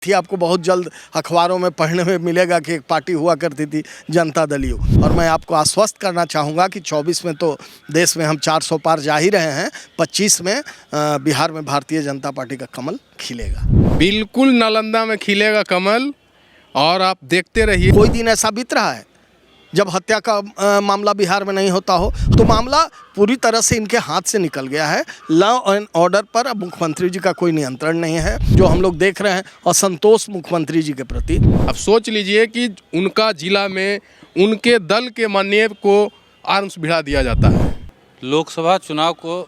थी, आपको बहुत जल्द अखबारों में पढ़ने में मिलेगा कि एक पार्टी हुआ करती थी जनता दल यू। और मैं आपको आश्वस्त करना चाहूँगा कि 24 में तो देश में हम 400 पार जा ही रहे हैं, 25 में बिहार में भारतीय जनता पार्टी का कमल खिलेगा। बिल्कुल नालंदा में खिलेगा कमल, और आप देखते रहिए। कोई दिन ऐसा बीत रहा है जब हत्या का मामला बिहार में नहीं होता हो, तो मामला पूरी तरह से इनके हाथ से निकल गया है। लॉ एंड ऑर्डर पर अब मुख्यमंत्री जी का कोई नियंत्रण नहीं है। जो हम लोग देख रहे हैं असंतोष मुख्यमंत्री जी के प्रति। अब सोच लीजिए कि उनका जिला में उनके दल के माननीय को आर्म्स भिड़ा दिया जाता है। लोकसभा चुनाव को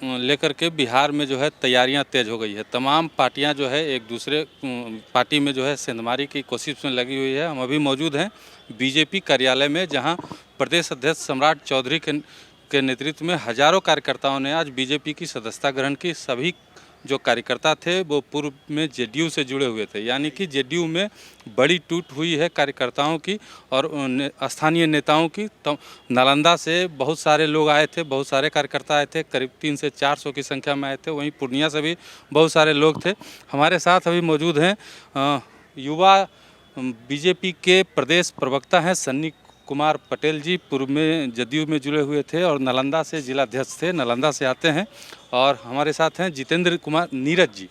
लेकर के बिहार में जो है तैयारियां तेज हो गई है। तमाम पार्टियां जो है एक दूसरे पार्टी में जो है सेंधमारी की कोशिश में लगी हुई है। हम अभी मौजूद हैं बीजेपी कार्यालय में, जहां प्रदेश अध्यक्ष सम्राट चौधरी के नेतृत्व में हजारों कार्यकर्ताओं ने आज बीजेपी की सदस्यता ग्रहण की। सभी जो कार्यकर्ता थे वो पूर्व में जेडीयू से जुड़े हुए थे, यानी कि जेडीयू में बड़ी टूट हुई है कार्यकर्ताओं की और स्थानीय नेताओं की। तो नालंदा से बहुत सारे लोग आए थे, बहुत सारे कार्यकर्ता आए थे, करीब 300 से 400 की संख्या में आए थे। वहीं पूर्णिया से भी बहुत सारे लोग थे। हमारे साथ अभी मौजूद हैं युवा बीजेपी के प्रदेश प्रवक्ता हैं सन्नी कुमार पटेल जी। पूर्व में जदयू में जुड़े हुए थे और नालंदा से जिलाध्यक्ष थे, नालंदा से आते हैं। और हमारे साथ हैं जितेंद्र कुमार नीरज जी,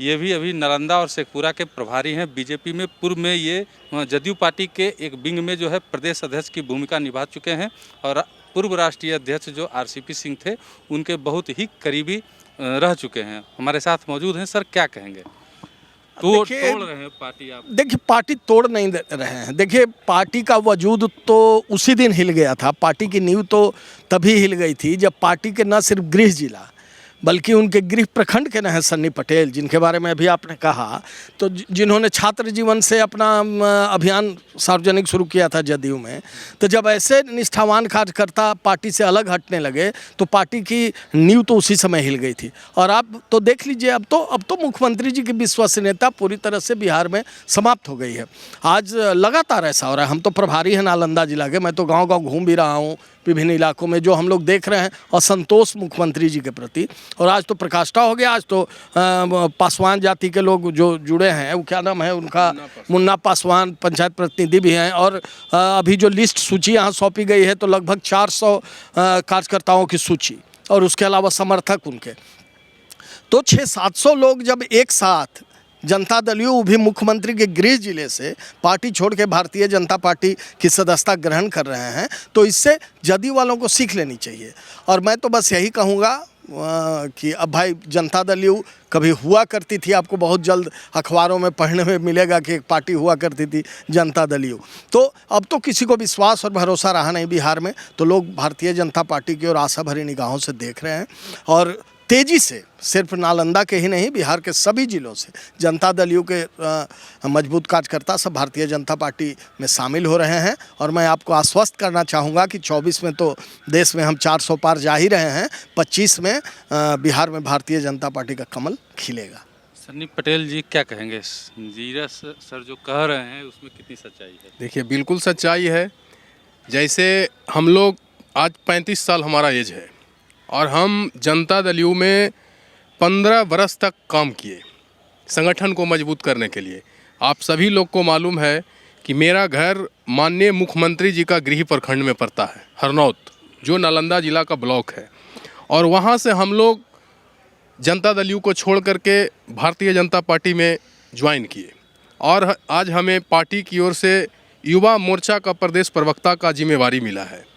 ये भी अभी नालंदा और शेखपुरा के प्रभारी हैं बीजेपी में। पूर्व में ये जदयू पार्टी के एक विंग में जो है प्रदेश अध्यक्ष की भूमिका निभा चुके हैं और पूर्व राष्ट्रीय अध्यक्ष जो आरसीपी सिंह थे उनके बहुत ही करीबी रह चुके हैं। हमारे साथ मौजूद हैं। सर, क्या कहेंगे? तोड़ रहे हैं पार्टी आप? देखिए, पार्टी तोड़ नहीं रहे हैं। देखिए, पार्टी का वजूद तो उसी दिन हिल गया था। पार्टी की नींव तो तभी हिल गई थी जब पार्टी के न सिर्फ गृह जिला बल्कि उनके गृह प्रखंड के न हैं सन्नी पटेल, जिनके बारे में अभी आपने कहा, तो जिन्होंने छात्र जीवन से अपना अभियान सार्वजनिक शुरू किया था जदयू में। तो जब ऐसे निष्ठावान कार्यकर्ता पार्टी से अलग हटने लगे तो पार्टी की नींव तो उसी समय हिल गई थी। और आप तो देख लीजिए, अब तो मुख्यमंत्री जी की विश्वसनीयता पूरी तरह से बिहार में समाप्त हो गई है। आज लगातार ऐसा हो रहा है। हम तो प्रभारी हैं नालंदा जिला के, मैं तो गाँव-गाँव घूम भी रहा हूँ विभिन्न इलाकों में। जो हम लोग देख रहे हैं असंतोष मुख्यमंत्री जी के प्रति। और आज तो प्रकाष्ठा हो गया। आज तो पासवान जाति के लोग जो जुड़े हैं, वो क्या नाम है उनका, मुन्ना पासवान पंचायत प्रतिनिधि भी हैं। और अभी जो लिस्ट सूची यहाँ सौंपी गई है तो लगभग 400 कार्यकर्ताओं की सूची, और उसके अलावा समर्थक उनके। तो 600-700 लोग जब एक साथ जनता दल यू भी मुख्यमंत्री के गृह जिले से पार्टी छोड़ के भारतीय जनता पार्टी की सदस्यता ग्रहण कर रहे हैं, तो इससे जदयू वालों को सीख लेनी चाहिए। और मैं तो बस यही कहूँगा कि अब भाई जनता दल यू कभी हुआ करती थी, आपको बहुत जल्द अखबारों में पढ़ने में मिलेगा कि एक पार्टी हुआ करती थी जनता दल यू। तो अब तो किसी को विश्वास और भरोसा रहा नहीं बिहार में, तो लोग भारतीय जनता पार्टी की ओर आशा भरी निगाहों से देख रहे हैं। और तेज़ी से सिर्फ नालंदा के ही नहीं, बिहार के सभी जिलों से जनता दल यू के मजबूत कार्यकर्ता सब भारतीय जनता पार्टी में शामिल हो रहे हैं। और मैं आपको आश्वस्त करना चाहूँगा कि 24 में तो देश में हम 400 पार जा ही रहे हैं, 25 में बिहार में भारतीय जनता पार्टी का कमल खिलेगा। सन्नी पटेल जी, क्या कहेंगे? नीरज सर जो कह रहे हैं उसमें कितनी सच्चाई है? देखिए, बिल्कुल सच्चाई है। जैसे हम लोग आज 35 साल हमारा एज है और हम जनता दल यू में 15 बरस तक काम किए संगठन को मजबूत करने के लिए। आप सभी लोग को मालूम है कि मेरा घर माननीय मुख्यमंत्री जी का गृह प्रखंड में पड़ता है, हरनौत, जो नालंदा जिला का ब्लॉक है। और वहाँ से हम लोग जनता दल यू को छोड़ करके भारतीय जनता पार्टी में ज्वाइन किए और आज हमें पार्टी की ओर से युवा मोर्चा का प्रदेश प्रवक्ता का जिम्मेवारी मिला है।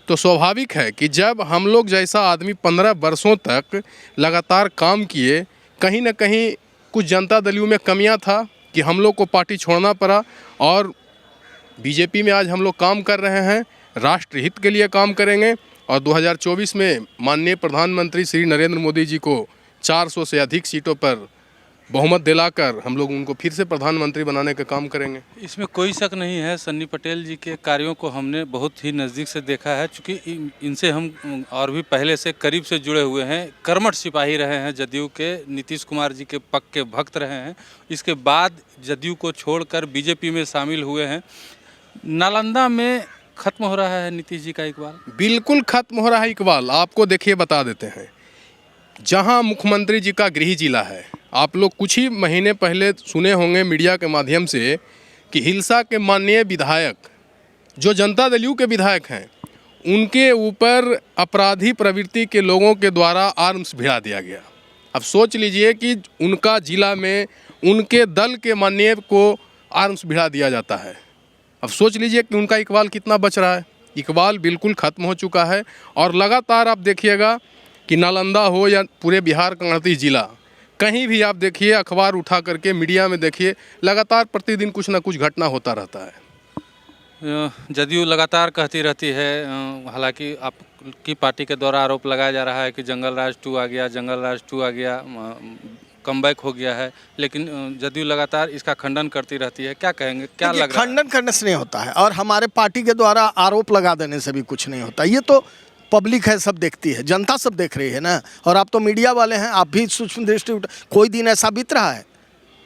तो स्वाभाविक है कि जब हम लोग जैसा आदमी 15 वर्षों तक लगातार काम किए, कहीं ना कहीं कुछ जनता दल यू में कमियां था कि हम लोग को पार्टी छोड़ना पड़ा। और बीजेपी में आज हम लोग काम कर रहे हैं, राष्ट्रहित के लिए काम करेंगे और 2024 में माननीय प्रधानमंत्री श्री नरेंद्र मोदी जी को 400 से अधिक सीटों पर बहुमत दिलाकर हम लोग उनको फिर से प्रधानमंत्री बनाने का काम करेंगे। इसमें कोई शक नहीं है। सन्नी पटेल जी के कार्यों को हमने बहुत ही नज़दीक से देखा है, चूँकि इनसे हम और भी पहले से करीब से जुड़े हुए हैं। कर्मठ सिपाही रहे हैं जदयू के, नीतीश कुमार जी के पक्के के भक्त रहे हैं। इसके बाद जदयू को छोड़कर बीजेपी में शामिल हुए हैं। नालंदा में खत्म हो रहा है नीतीश जी का इकबाल? बिल्कुल खत्म हो रहा है इकबाल। आपको देखिए बता देते हैं, जहाँ मुख्यमंत्री जी का गृह जिला है आप लोग कुछ ही महीने पहले सुने होंगे मीडिया के माध्यम से कि हिलसा के माननीय विधायक जो जनता दल यू के विधायक हैं उनके ऊपर अपराधी प्रवृत्ति के लोगों के द्वारा आर्म्स भिड़ा दिया गया। अब सोच लीजिए कि उनका जिला में उनके दल के माननीय को आर्म्स भिड़ा दिया जाता है। अब सोच लीजिए कि उनका इकबाल कितना बच रहा है। इकबाल बिल्कुल ख़त्म हो चुका है और लगातार आप देखिएगा कि नालंदा हो या पूरे बिहार का 38 जिला, कहीं भी आप देखिए अखबार उठा करके मीडिया में देखिए, लगातार प्रतिदिन कुछ ना कुछ घटना होता रहता है। जदयू लगातार कहती रहती है, हालांकि आपकी पार्टी के द्वारा आरोप लगाया जा रहा है कि जंगल राज 2 आ गया, जंगल राज 2 आ गया, कमबैक हो गया है, लेकिन जदयू लगातार इसका खंडन करती रहती है। क्या कहेंगे, क्या लग रहा है? खंडन करने से नहीं होता है और हमारे पार्टी के द्वारा आरोप लगा देने से भी कुछ नहीं होता। ये तो पब्लिक है, सब देखती है, जनता सब देख रही है ना। और आप तो मीडिया वाले हैं, आप भी सूक्ष्म दृष्टि, कोई दिन ऐसा बीत रहा है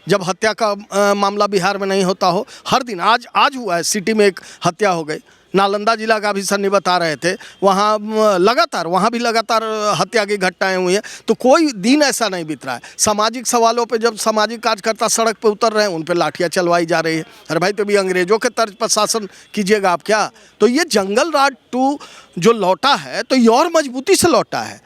जब हत्या का मामला बिहार में नहीं होता हो। हर दिन, आज हुआ है, सिटी में एक हत्या हो गई। नालंदा जिला का भी सन्नी बता रहे थे, वहाँ वहाँ भी लगातार हत्या की घटनाएं हुई हैं। तो कोई दिन ऐसा नहीं बीत रहा है। सामाजिक सवालों पे जब सामाजिक कार्यकर्ता सड़क पे उतर रहे हैं, उन पे लाठियाँ चलवाई जा रही है। अरे भाई, तो भी अंग्रेजों के तर्ज पर शासन कीजिएगा आप क्या? तो ये जंगल राज 2 जो लौटा है तो ये और मजबूती से लौटा है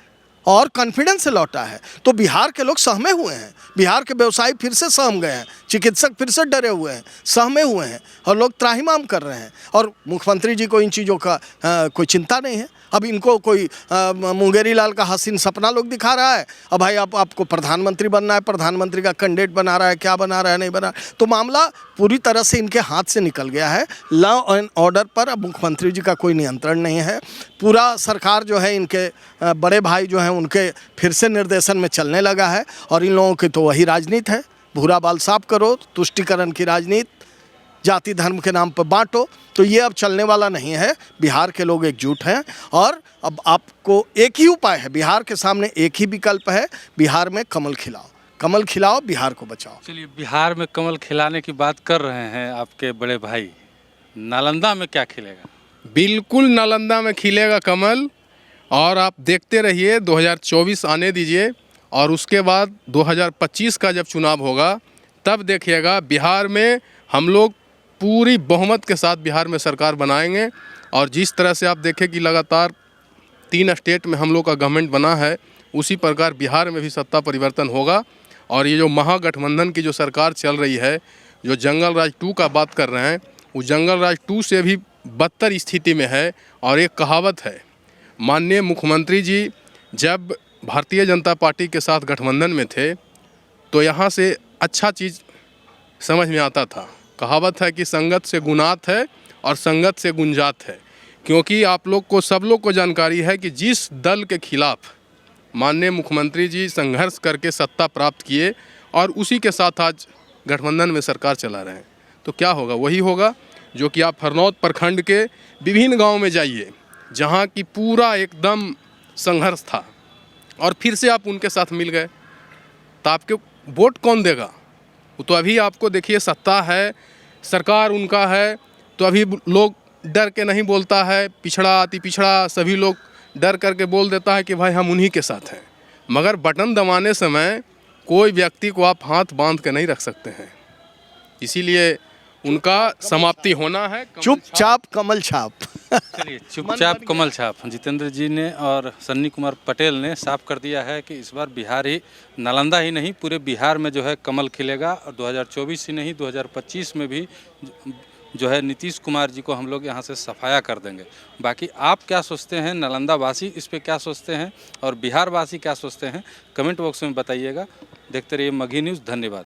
और कॉन्फिडेंस से लौटा है। तो बिहार के लोग सहमे हुए हैं, बिहार के व्यवसायी फिर से सहम गए हैं, चिकित्सक फिर से डरे हुए हैं, सहमे हुए हैं और लोग त्राहिमाम कर रहे हैं। और मुख्यमंत्री जी को इन चीज़ों का कोई चिंता नहीं है। अब इनको कोई मुंगेरी लाल का हसीन सपना लोग दिखा रहा है। अब भाई आपको प्रधानमंत्री बनना है, प्रधानमंत्री का कैंडिडेट बना रहा है, क्या बना रहा है, नहीं बना। तो मामला पूरी तरह से इनके हाथ से निकल गया है। लॉ एंड ऑर्डर पर अब मुख्यमंत्री जी का कोई नियंत्रण नहीं है। पूरा सरकार जो है, इनके बड़े भाई जो हैं उनके फिर से निर्देशन में चलने लगा है। और इन लोगों की तो वही राजनीति है, भूरा बाल साफ करो, तुष्टीकरण की राजनीति, जाति धर्म के नाम पर बांटो। तो ये अब चलने वाला नहीं है। बिहार के लोग एकजुट हैं और अब आपको एक ही उपाय है, बिहार के सामने एक ही विकल्प है, बिहार में कमल खिलाओ, कमल खिलाओ, बिहार को बचाओ। चलिए, बिहार में कमल खिलाने की बात कर रहे हैं आपके बड़े भाई, नालंदा में क्या खिलेगा? बिल्कुल नालंदा में खिलेगा कमल। और आप देखते रहिए, 2024 आने दीजिए और उसके बाद 2025 का जब चुनाव होगा तब देखिएगा बिहार में हम लोग पूरी बहुमत के साथ बिहार में सरकार बनाएंगे। और जिस तरह से आप देखें कि लगातार 3 स्टेट में हम लोग का गवर्नमेंट बना है, उसी प्रकार बिहार में भी सत्ता परिवर्तन होगा। और ये जो महागठबंधन की जो सरकार चल रही है, जो जंगल राज 2 का बात कर रहे हैं, वो जंगल राज 2 से भी बदतर स्थिति में है। और एक कहावत है, माननीय मुख्यमंत्री जी जब भारतीय जनता पार्टी के साथ गठबंधन में थे तो यहाँ से अच्छा चीज़ समझ में आता था। कहावत है कि संगत से गुनात है और संगत से गुंजात है। क्योंकि आप लोग को, सब लोग को जानकारी है कि जिस दल के खिलाफ माननीय मुख्यमंत्री जी संघर्ष करके सत्ता प्राप्त किए और उसी के साथ आज गठबंधन में सरकार चला रहे हैं, तो क्या होगा? वही होगा जो कि आप हरनौत प्रखंड के विभिन्न गाँव में जाइए, जहाँ की पूरा एकदम संघर्ष था और फिर से आप उनके साथ मिल गए, तो आपके वोट कौन देगा? वो तो अभी आपको देखिए सत्ता है, सरकार उनका है, तो अभी लोग डर के नहीं बोलता है, पिछड़ा अति पिछड़ा सभी लोग डर करके बोल देता है कि भाई हम उन्हीं के साथ हैं। मगर बटन दबाने समय कोई व्यक्ति को आप हाथ बांध के नहीं रख सकते हैं, इसीलिए उनका समाप्ति होना है। चुपचाप कमल छाप। चलिए, चुपचाप कमल छाप। जितेंद्र जी ने और सन्नी कुमार पटेल ने साफ कर दिया है कि इस बार बिहार ही, नालंदा ही नहीं, पूरे बिहार में जो है कमल खिलेगा। और 2024 ही नहीं, 2025 में भी जो है नीतीश कुमार जी को हम लोग यहाँ से सफाया कर देंगे। बाकी आप क्या सोचते हैं, नालंदा वासी इस पे क्या सोचते हैं और बिहार वासी क्या सोचते हैं, कमेंट बॉक्स में बताइएगा। देखते रहिए मगही न्यूज़। धन्यवाद।